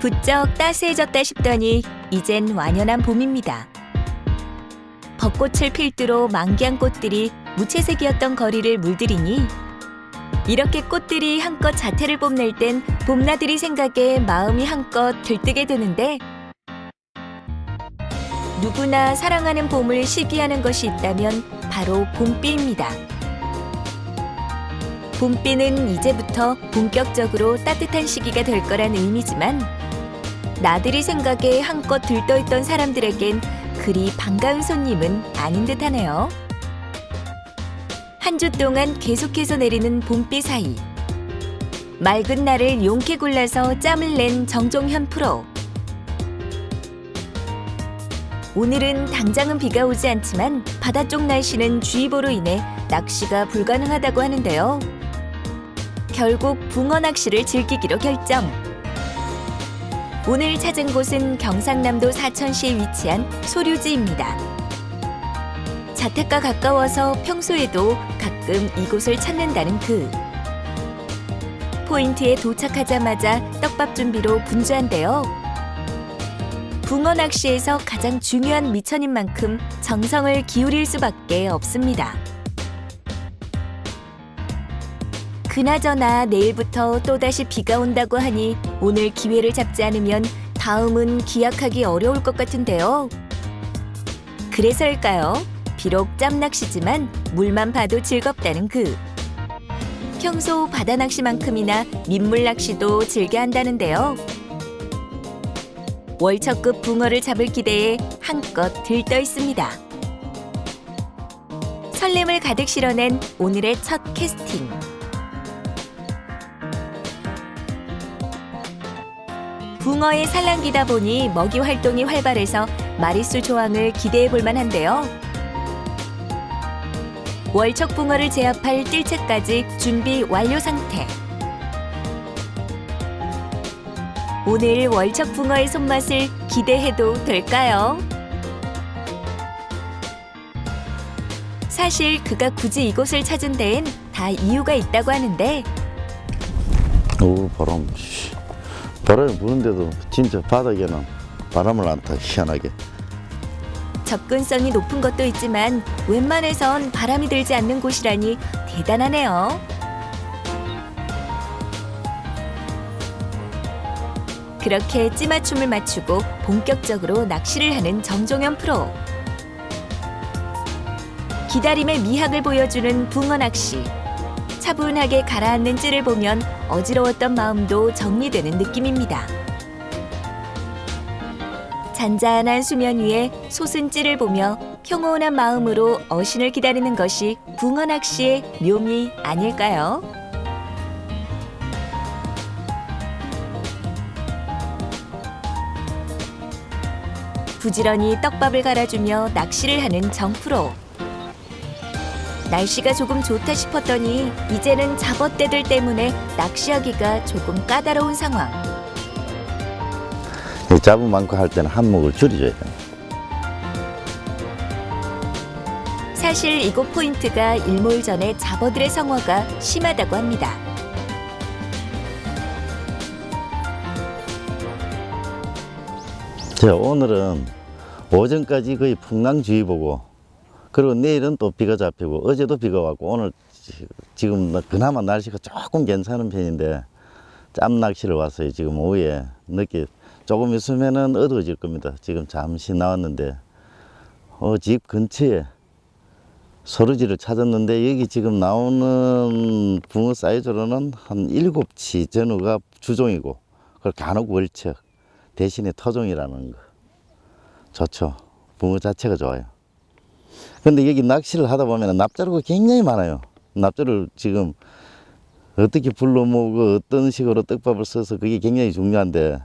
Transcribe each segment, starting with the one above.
부쩍 따스해졌다 싶더니 이젠 완연한 봄입니다. 벚꽃을 필두로 만개한 꽃들이 무채색이었던 거리를 물들이니 이렇게 꽃들이 한껏 자태를 뽐낼 땐 봄나들이 생각에 마음이 한껏 들뜨게 되는데 누구나 사랑하는 봄을 시기하는 것이 있다면 바로 봄비입니다. 봄비는 이제부터 본격적으로 따뜻한 시기가 될 거란 의미지만 나들이 생각에 한껏 들떠있던 사람들에겐 그리 반가운 손님은 아닌 듯하네요. 한 주 동안 계속해서 내리는 봄비 사이 맑은 날을 용케 골라서 짬을 낸 정종현 프로. 오늘은 당장은 비가 오지 않지만 바다 쪽 날씨는 주의보로 인해 낚시가 불가능하다고 하는데요. 결국 붕어 낚시를 즐기기로 결정. 오늘 찾은 곳은 경상남도 사천시에 위치한 소류지입니다. 자택과 가까워서 평소에도 가끔 이곳을 찾는다는 그. 포인트에 도착하자마자 떡밥 준비로 분주한데요. 붕어 낚시에서 가장 중요한 미천인 만큼 정성을 기울일 수밖에 없습니다. 그나저나 내일부터 또다시 비가 온다고 하니 오늘 기회를 잡지 않으면 다음은 기약하기 어려울 것 같은데요. 그래서일까요? 비록 짬낚시지만 물만 봐도 즐겁다는 그. 평소 바다 낚시만큼이나 민물 낚시도 즐겨 한다는데요. 월척급 붕어를 잡을 기대에 한껏 들떠 있습니다. 설렘을 가득 실어낸 오늘의 첫 캐스팅. 붕어에 살랑기다 보니 먹이 활동이 활발해서 마리수 조항을 기대해 볼 만한데요. 월척 붕어를 제압할 뜰채까지 준비 완료 상태. 오늘 월척 붕어의 손맛을 기대해도 될까요? 사실 그가 굳이 이곳을 찾은 데엔 다 이유가 있다고 하는데 오, 바람이 부는데도 진짜 바닥에는 바람을 안 타, 희한하게. 접근성이 높은 것도 있지만 웬만해선 바람이 들지 않는 곳이라니 대단하네요. 그렇게 찌맞춤을 맞추고 본격적으로 낚시를 하는 정종현 프로. 기다림의 미학을 보여주는 붕어 낚시. 차분하게 가라앉는 찌를 보면 어지러웠던 마음도 정리되는 느낌입니다. 잔잔한 수면 위에 솟은 찌를 보며 평온한 마음으로 어신을 기다리는 것이 붕어 낚시의 묘미 아닐까요? 부지런히 떡밥을 갈아주며 낚시를 하는 정프로. 날씨가 조금 좋다 싶었더니 이제는 잡어떼들 때문에 낚시하기가 조금 까다로운 상황. 잡은 만큼 할 때는 한몫을 줄여줘야 돼. 사실 이곳 포인트가 일몰 전에 잡어들의 성화가 심하다고 합니다. 오늘은 오전까지 거의 풍랑주의보고, 그리고 내일은 또 비가 잡히고, 어제도 비가 왔고, 오늘 지금 그나마 날씨가 조금 괜찮은 편인데 짬 낚시를 왔어요. 지금 오후에 늦게. 조금 있으면은 어두워질 겁니다. 지금 잠시 나왔는데 집 근처에 소류지를 찾았는데 여기 지금 나오는 붕어 사이즈로는 한 7치 전후가 주종이고, 그걸 간혹 월척 대신에 터종이라는 거. 좋죠. 붕어 자체가 좋아요. 근데 여기 낚시를 하다 보면 납자루가 굉장히 많아요. 납자루를 지금 어떻게 불러 모으고 어떤 식으로 떡밥을 써서 그게 굉장히 중요한데,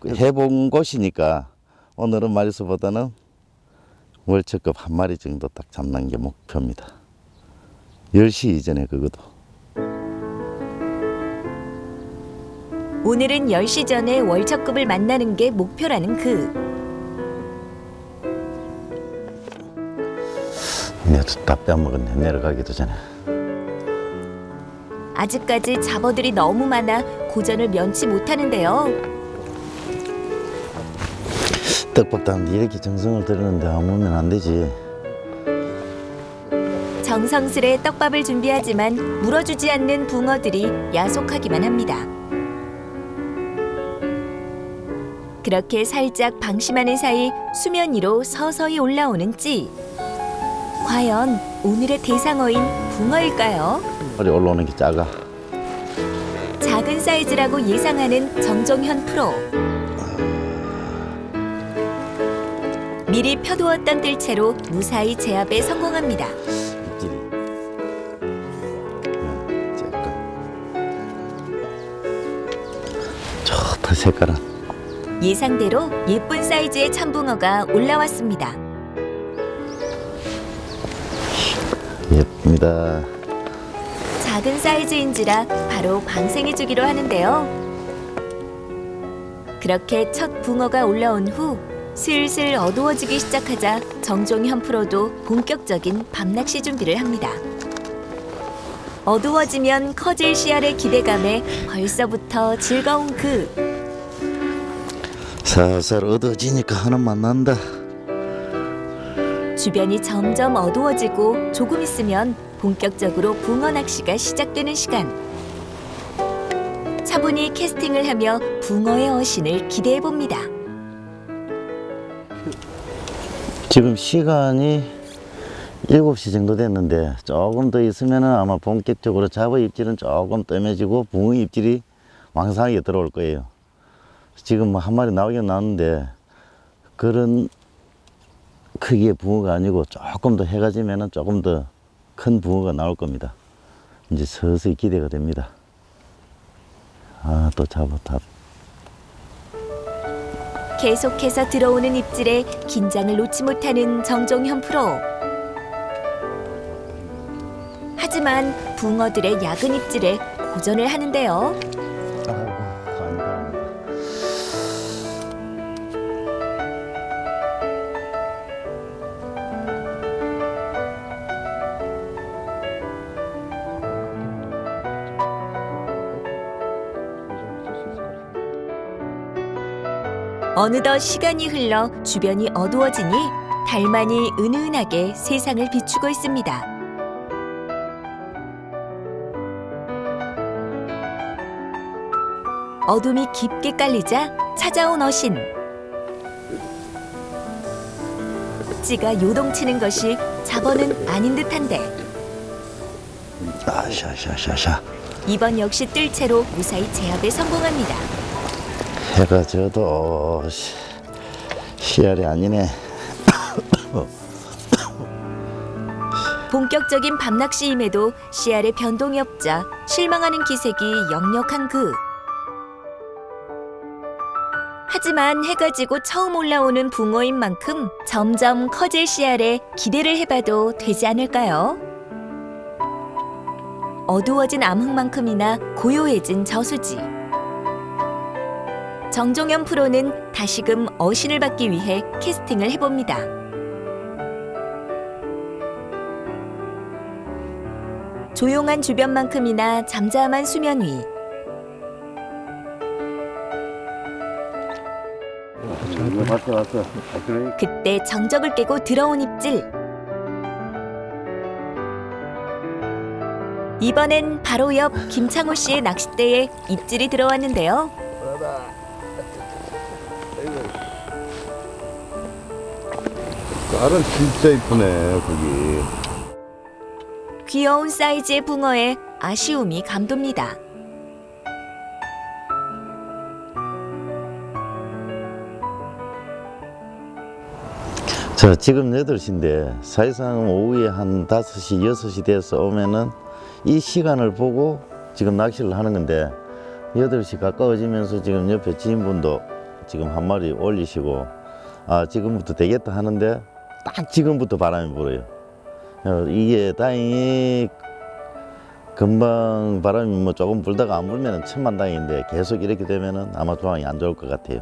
해본 곳이니까 오늘은 마리수보다는 월척급 한 마리 정도 딱 잡는 게 목표입니다. 10시 이전에 그것도. 오늘은 10시 전에 월척급을 만나는 게 목표라는 그. 다 빼먹었네, 내려가기도 전에. 아직까지 잡어들이 너무 많아 고전을 면치 못하는데요. 떡밥 담는데 이렇게 정성을 들이는데 안 오면 안 되지. 정성스레 떡밥을 준비하지만 물어주지 않는 붕어들이 야속하기만 합니다. 그렇게 살짝 방심하는 사이 수면 위로 서서히 올라오는 찌. 과연 오늘의 대상어인 붕어일까요? 허리 올라오는 게 작아. 작은 사이즈라고 예상하는 정종현 프로. 미리 펴두었던 뜰채로 무사히 제압에 성공합니다. 입질이. 잠깐. 좋다 색깔은. 예상대로 예쁜 사이즈의 참붕어가 올라왔습니다. 예쁩니다. 작은 사이즈인지라 바로 방생해주기로 하는데요. 그렇게 첫 붕어가 올라온 후 슬슬 어두워지기 시작하자 정종현 프로도 본격적인 밤낚시 준비를 합니다. 어두워지면 커질 씨알의 기대감에 벌써부터 즐거운 그. 살살 어두워지니까 하나 만난다. 주변이 점점 어두워지고 조금 있으면 본격적으로 붕어 낚시가 시작되는 시간. 차분히 캐스팅을 하며 붕어의 어신을 기대해 봅니다. 지금 시간이 7시 정도 됐는데 조금 더 있으면 아마 본격적으로 잡어 입질은 조금 뜸해지고 붕어 입질이 왕성하게 들어올 거예요. 지금 뭐 한 마리 나오긴 나왔는데 그런 크기의 붕어가 아니고 조금 더 해가 지면 조금 더 큰 붕어가 나올 겁니다. 이제 서서히 기대가 됩니다. 아, 또 잡았다. 계속해서 들어오는 입질에 긴장을 놓지 못하는 정종현 프로. 하지만 붕어들의 야근 입질에 고전을 하는데요. 아이고, 아니다. 어느덧 시간이 흘러 주변이 어두워지니 달만이 은은하게 세상을 비추고 있습니다. 어둠이 깊게 깔리자 찾아온 어신. 찌가 요동치는 것이 잡어는 아닌 듯한데 아샤샤샤샤. 이번 역시 뜰채로 무사히 제압에 성공합니다. 해가 져도 씨알이 아니네. 본격적인 밤낚시임에도 씨알의 변동이 없자 실망하는 기색이 역력한 그. 하지만 해가 지고 처음 올라오는 붕어인 만큼 점점 커질 씨알에 기대를 해봐도 되지 않을까요? 어두워진 암흑만큼이나 고요해진 저수지. 정종현 프로는 다시금 어신을 받기 위해 캐스팅을 해봅니다. 조용한 주변만큼이나 잠잠한 수면 위. 왔어. 그때 정적을 깨고 들어온 입질. 이번엔 바로 옆 김창호 씨의 낚싯대에 입질이 들어왔는데요. 깔은 진짜 이쁘네 거기. 귀여운 사이즈의 붕어에 아쉬움이 감돕니다. 자, 지금 8시인데 사실상 오후에 한 5시, 6시 돼서 오면은 이 시간을 보고 지금 낚시를 하는 건데 8시 가까워지면서 지금 옆에 지인분도 지금 한 마리 올리시고 아, 지금부터 되겠다 하는데 딱 지금부터 바람이 불어요. 이게 다행히 금방 바람이 뭐 조금 불다가 안 불면은 천만다행인데 계속 이렇게 되면은 아마 조항이 안 좋을 것 같아요.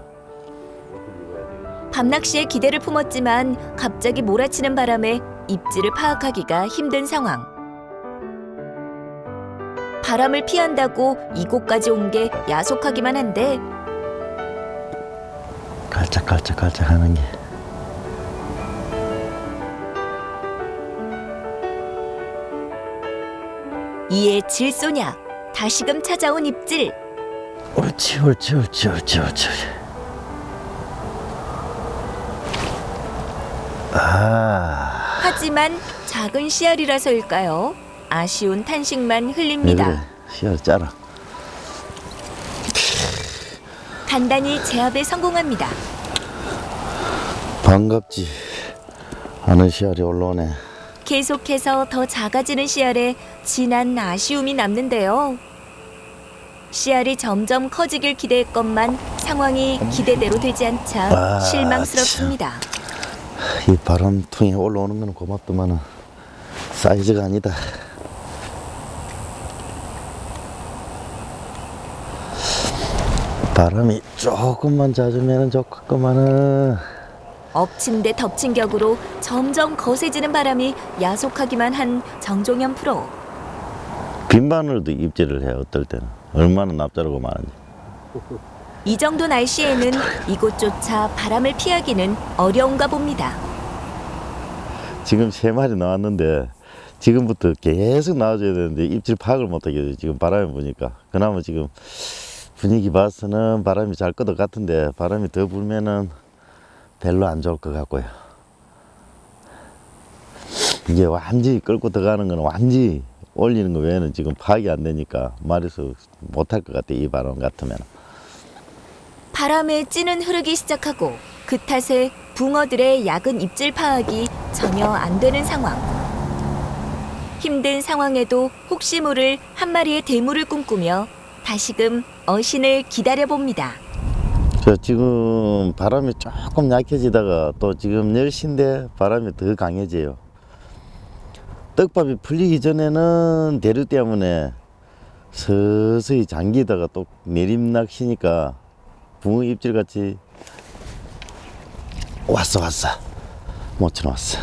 밤낚시에 기대를 품었지만 갑자기 몰아치는 바람에 입질을 파악하기가 힘든 상황. 바람을 피한다고 이곳까지 온 게 야속하기만 한데 깔짝깔짝깔짝 하는 게. 이에 질소냐 다시금 찾아온 입질. 옳지. 아, 하지만 작은 씨알이라서일까요? 아쉬운 탄식만 왜 흘립니다. 그래? 씨알 짜라. 간단히 제압에 성공합니다. 반갑지. 하는 씨알이 올라오네. 계속해서 더 작아지는 씨알에 진한 아쉬움이 남는데요. 씨알이 점점 커지길 기대했건만 상황이 기대대로 되지 않자 아, 실망스럽습니다. 이 바람통에 올라오는 건 고맙더만은 사이즈가 아니다. 바람이 조금만 잦으면 좋겠구만은. 엎친 데 덮친 격으로 점점 거세지는 바람이 야속하기만 한 정종현 프로. 빈바늘도 입질을 해. 어떨 때는 얼마나 납작하고 많은지. 이 정도 날씨에는 이곳조차 바람을 피하기는 어려운가 봅니다. 지금 3마리 나왔는데 지금부터 계속 나와줘야 되는데 입질 파악을 못하게 지금 바람이 부니까. 그나마 지금 분위기 봐서는 바람이 잘 것 같은데 바람이 더 불면은 별로 안 좋을 것 같고요. 이게 완전히 끌고 들어가는 건 완전히 올리는 거 외에는 지금 파악이 안 되니까 말해서 못할 것 같아. 이 바람 같으면. 바람에 찌는 흐르기 시작하고 그 탓에 붕어들의 약은 입질 파악이 전혀 안 되는 상황. 힘든 상황에도 혹시 모를 한 마리의 대물을 꿈꾸며 다시금 어신을 기다려봅니다. 저 지금 바람이 조금 약해지다가 또 지금 10시인데 바람이 더 강해져요. 떡밥이 풀리기 전에는 대류 때문에 서서히 잠기다가 또 내림낚시니까 붕어 입질같이 왔어. 못 쳐놨어.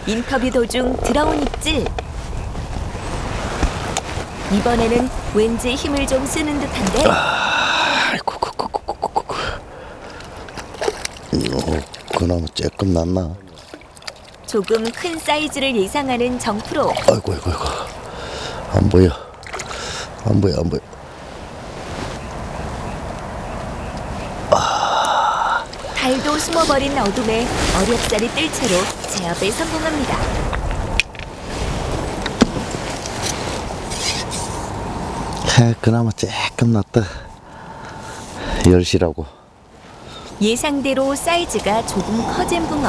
인터뷰 도중 들어온 입질. 이번에는 왠지 힘을 좀 쓰는 듯한데 아이고. 그나마 조금 낫나? 조금 큰 사이즈를 예상하는 정프로. 아이고. 안 보여. 달도 숨어버린 어둠에 어렵사리 뜰 채로 제압에 성공합니다. 그나마 조금 낫다. 10시라고. 예상대로 사이즈가 조금 커진 붕어.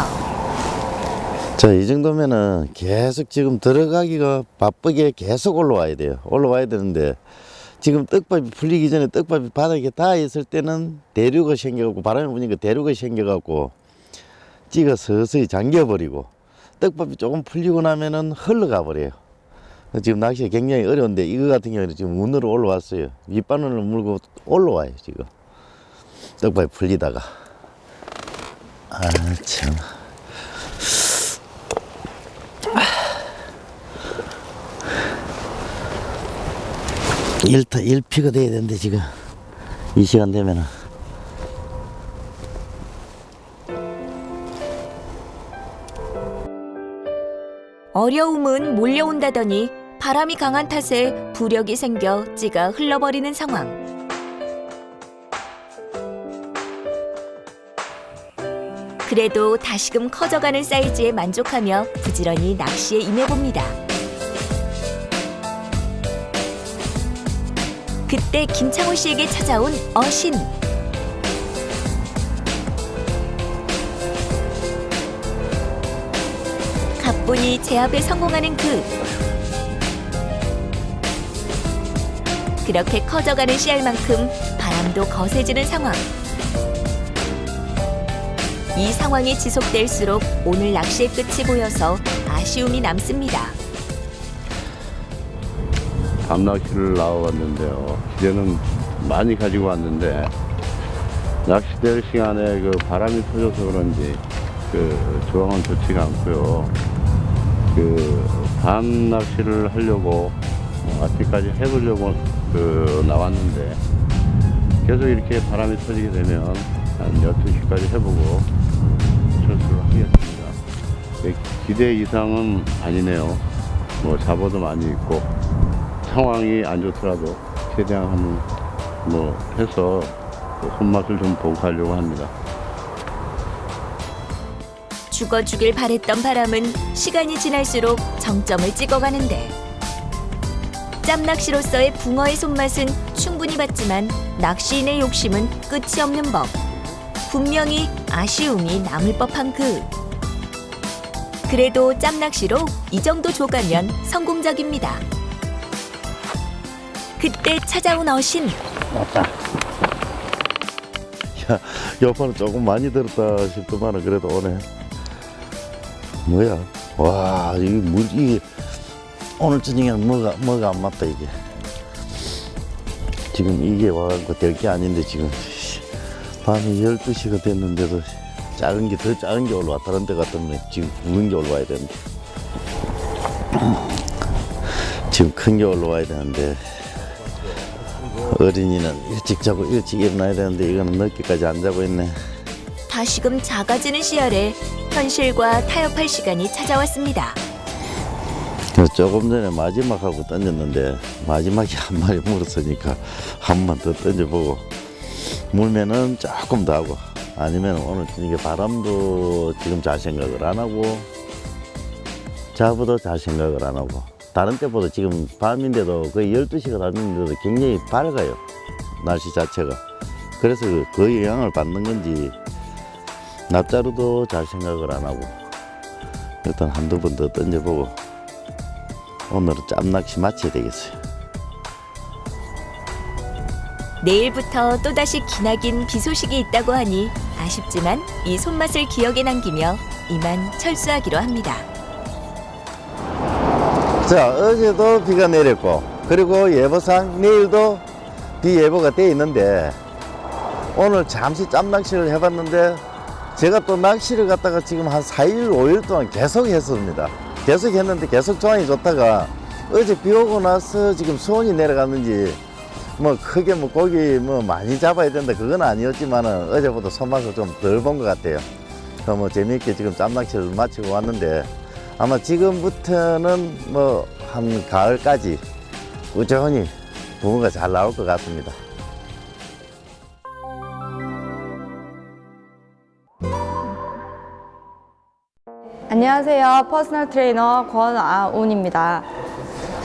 자, 이 정도면은 계속 지금 들어가기가 바쁘게 계속 올라와야 돼요. 올라와야 되는데 지금 떡밥이 풀리기 전에 떡밥이 바닥에 닿아 있을 때는 대류가 생겨갖고 바람이 부니까 대류가 생겨갖고 찌가 서서히 잠겨버리고 떡밥이 조금 풀리고 나면은 흘러가 버려요. 지금 낚시가 굉장히 어려운데 이거 같은 경우는 지금 운으로 올라왔어요. 밑바늘을 물고 올라와요 지금. 떡밥이 풀리다가. 아 참. 일피가 돼야 되는데 지금 이 시간 되면은. 어려움은 몰려온다더니 바람이 강한 탓에 부력이 생겨 찌가 흘러버리는 상황. 그래도 다시금 커져가는 사이즈에 만족하며 부지런히 낚시에 임해봅니다. 그때 김창호 씨에게 찾아온 어신. 가뿐히 제압에 성공하는 그렇게 커져가는 씨알만큼 바람도 거세지는 상황. 이 상황이 지속될수록 오늘 낚시의 끝이 보여서 아쉬움이 남습니다. 밤낚시를 나와봤는데요. 이제는 많이 가지고 왔는데 낚시될 시간에 그 바람이 터져서 그런지 그 조항은 좋지가 않고요. 그 밤 낚시를 하려고 아직까지 해보려고 나왔는데 계속 이렇게 바람이 터지게 되면 한 12시까지 해보고 철수를 하겠습니다. 기대 이상은 아니네요. 뭐 잡어도 많이 있고 상황이 안 좋더라도 최대한 한번 뭐 해서 손맛을 좀 보고 가려고 합니다. 죽어주길 바랬던 바람은 시간이 지날수록 정점을 찍어가는데 짬낚시로서의 붕어의 손맛은 충분히 봤지만 낚시인의 욕심은 끝이 없는 법. 분명히 아쉬움이 남을 법한 그래도 짬낚시로 이 정도 조가면 성공적입니다. 그때 찾아온 어신. 왔다. 야, 요번은 조금 많이 들었다 싶더만은 그래도 오네. 뭐야? 와, 이게 오늘 저녁에 뭐가 안 맞다 이게. 지금 이게 와갖고 될 게 아닌데 지금 밤이 12시가 됐는데도 작은 게 더 작은 게 올라와. 다른 데 같으면 지금 굵은 게 올라와야 되는데 지금 큰 게 올라와야 되는데 어린이는 일찍 자고 일찍 일어나야 되는데 이거는 늦게까지 안 자고 있네. 다시금 작아지는 시야에 현실과 타협할 시간이 찾아왔습니다. 조금 전에 마지막하고 던졌는데 마지막에 한 마리 물었으니까 한 번 더 던져보고 물면은 조금 더 하고 아니면 오늘 이게 바람도 지금 잘 생각을 안 하고 잡어도 잘 생각을 안 하고 다른 때보다 지금 밤인데도 거의 12시가 됐는데도 굉장히 밝아요. 날씨 자체가. 그래서 그 영향을 받는 건지 납자루도 잘 생각을 안 하고 일단 한두 번 더 던져보고 오늘은 짬낚시 마쳐야 되겠어요. 내일부터 또다시 기나긴 비 소식이 있다고 하니 아쉽지만 이 손맛을 기억에 남기며 이만 철수하기로 합니다. 자, 어제도 비가 내렸고 그리고 예보상 내일도 비 예보가 돼 있는데 오늘 잠시 짬낚시를 해봤는데 제가 또 낚시를 갔다가 지금 한 4일, 5일 동안 계속 했습니다. 계속 했는데 계속 조항이 좋다가 어제 비 오고 나서 지금 수온이 내려갔는지 뭐 크게 뭐 고기 뭐 많이 잡아야 된다 그건 아니었지만은 어제보다 손맛을 좀 덜 본 것 같아요. 그래서 뭐 재미있게 지금 짬낚시를 마치고 왔는데 아마 지금부터는 뭐 한 가을까지 꾸준히 붕어가 잘 나올 것 같습니다. 안녕하세요. 퍼스널 트레이너 권아온입니다.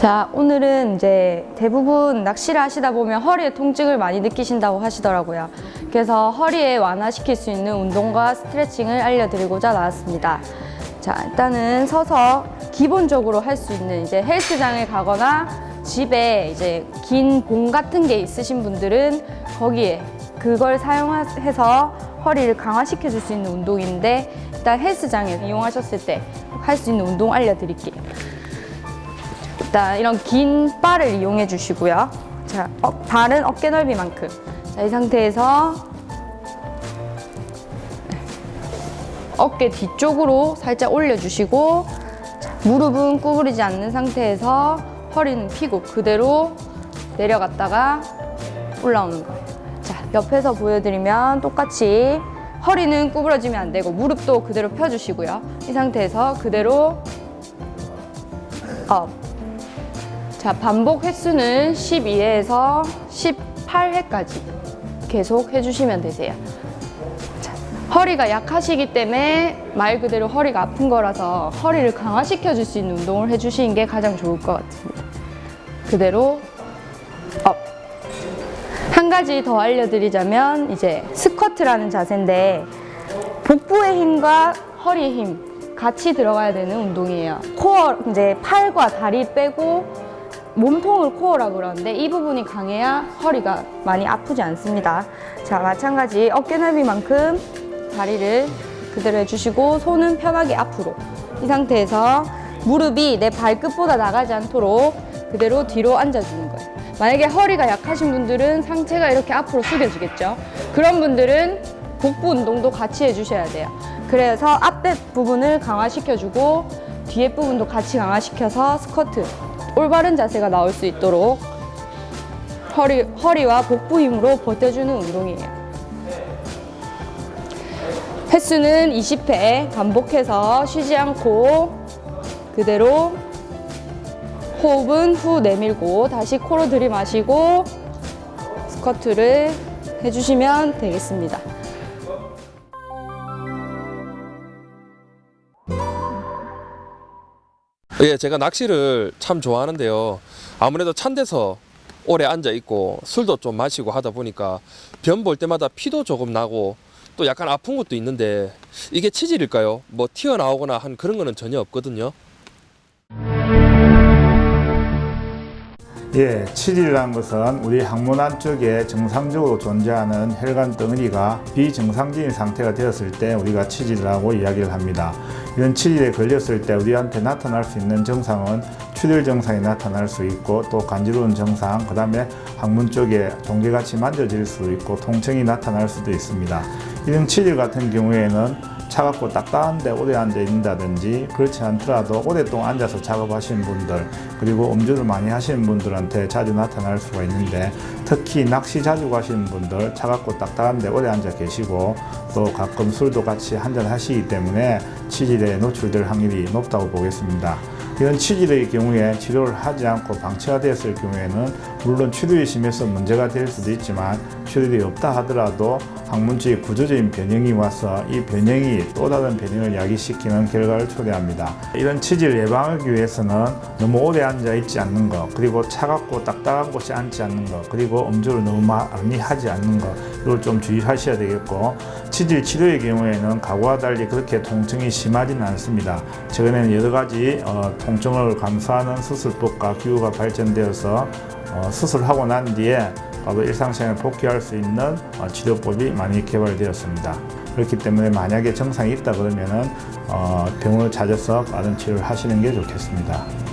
자, 오늘은 이제 대부분 낚시를 하시다 보면 허리에 통증을 많이 느끼신다고 하시더라고요. 그래서 허리에 완화시킬 수 있는 운동과 스트레칭을 알려드리고자 나왔습니다. 자, 일단은 서서 기본적으로 할 수 있는 이제 헬스장에 가거나 집에 이제 긴 봉 같은 게 있으신 분들은 거기에 그걸 사용해서 허리를 강화시켜 줄 수 있는 운동인데 일단 헬스장에 이용하셨을 때 할 수 있는 운동 알려드릴게요. 일단 이런 긴 바를 이용해 주시고요. 자, 발은 어깨 넓이만큼. 자, 이 상태에서 어깨 뒤쪽으로 살짝 올려주시고 자, 무릎은 구부리지 않는 상태에서 허리는 펴고 그대로 내려갔다가 올라오는 거예요. 자, 옆에서 보여드리면 똑같이 허리는 구부러지면 안 되고 무릎도 그대로 펴주시고요. 이 상태에서 그대로 업. 자, 반복 횟수는 12회에서 18회까지 계속 해주시면 되세요. 자, 허리가 약하시기 때문에 말 그대로 허리가 아픈 거라서 허리를 강화시켜 줄 수 있는 운동을 해주시는 게 가장 좋을 것 같습니다. 그대로 업. 한 가지 더 알려드리자면 이제 스쿼트라는 자세인데 복부의 힘과 허리의 힘 같이 들어가야 되는 운동이에요. 코어, 이제 팔과 다리 빼고 몸통을 코어라고 그러는데 이 부분이 강해야 허리가 많이 아프지 않습니다. 자, 마찬가지 어깨 넓이만큼 다리를 그대로 해주시고 손은 편하게 앞으로. 이 상태에서 무릎이 내 발끝보다 나가지 않도록 그대로 뒤로 앉아주는 거예요. 만약에 허리가 약하신 분들은 상체가 이렇게 앞으로 숙여지겠죠. 그런 분들은 복부 운동도 같이 해주셔야 돼요. 그래서 앞에 부분을 강화시켜주고 뒤에 부분도 같이 강화시켜서 스쿼트, 올바른 자세가 나올 수 있도록 허리와 복부 힘으로 버텨주는 운동이에요. 횟수는 20회 반복해서 쉬지 않고 그대로 호흡은 후 내밀고 다시 코로 들이마시고 스쿼트를 해주시면 되겠습니다. 예, 제가 낚시를 참 좋아하는데요. 아무래도 찬 데서 오래 앉아 있고 술도 좀 마시고 하다 보니까 변 볼 때마다 피도 조금 나고 또 약간 아픈 것도 있는데 이게 치질일까요? 뭐 튀어나오거나 한 그런 거는 전혀 없거든요. 예, 치질이라는 것은 우리 항문 안쪽에 정상적으로 존재하는 혈관 덩어리가 비정상적인 상태가 되었을 때 우리가 치질이라고 이야기를 합니다. 이런 치질에 걸렸을 때 우리한테 나타날 수 있는 증상은 출혈 증상이 나타날 수 있고 또 간지러운 증상, 그 다음에 항문 쪽에 종괴같이 만져질 수 있고 통증이 나타날 수도 있습니다. 이런 치질 같은 경우에는 차갑고 딱딱한데 오래 앉아 있는다든지 그렇지 않더라도 오랫동안 앉아서 작업하시는 분들 그리고 음주를 많이 하시는 분들한테 자주 나타날 수가 있는데 특히 낚시 자주 가시는 분들 차갑고 딱딱한데 오래 앉아 계시고 또 가끔 술도 같이 한잔 하시기 때문에 치질에 노출될 확률이 높다고 보겠습니다. 이런 치질의 경우에 치료를 하지 않고 방치가 되었을 경우에는 물론 출혈이 심해서 문제가 될 수도 있지만 출혈이 없다 하더라도 항문 쪽에 구조적인 변형이 와서 이 변형이 또 다른 변형을 야기시키는 결과를 초래합니다. 이런 치질을 예방하기 위해서는 너무 오래 앉아 있지 않는 것, 그리고 차갑고 딱딱한 곳에 앉지 않는 것, 그리고 음주를 너무 많이 하지 않는 것, 이걸 좀 주의하셔야 되겠고, 치질 치료의 경우에는 과거와 달리 그렇게 통증이 심하지는 않습니다. 최근에는 여러 가지 통증을 감소하는 수술법과 기구가 발전되어서 수술하고 난 뒤에 바로 일상생활에 복귀할 수 있는 치료법이 많이 개발되었습니다. 그렇기 때문에 만약에 증상이 있다 그러면은 병원을 찾아서 빠른 치료를 하시는 게 좋겠습니다.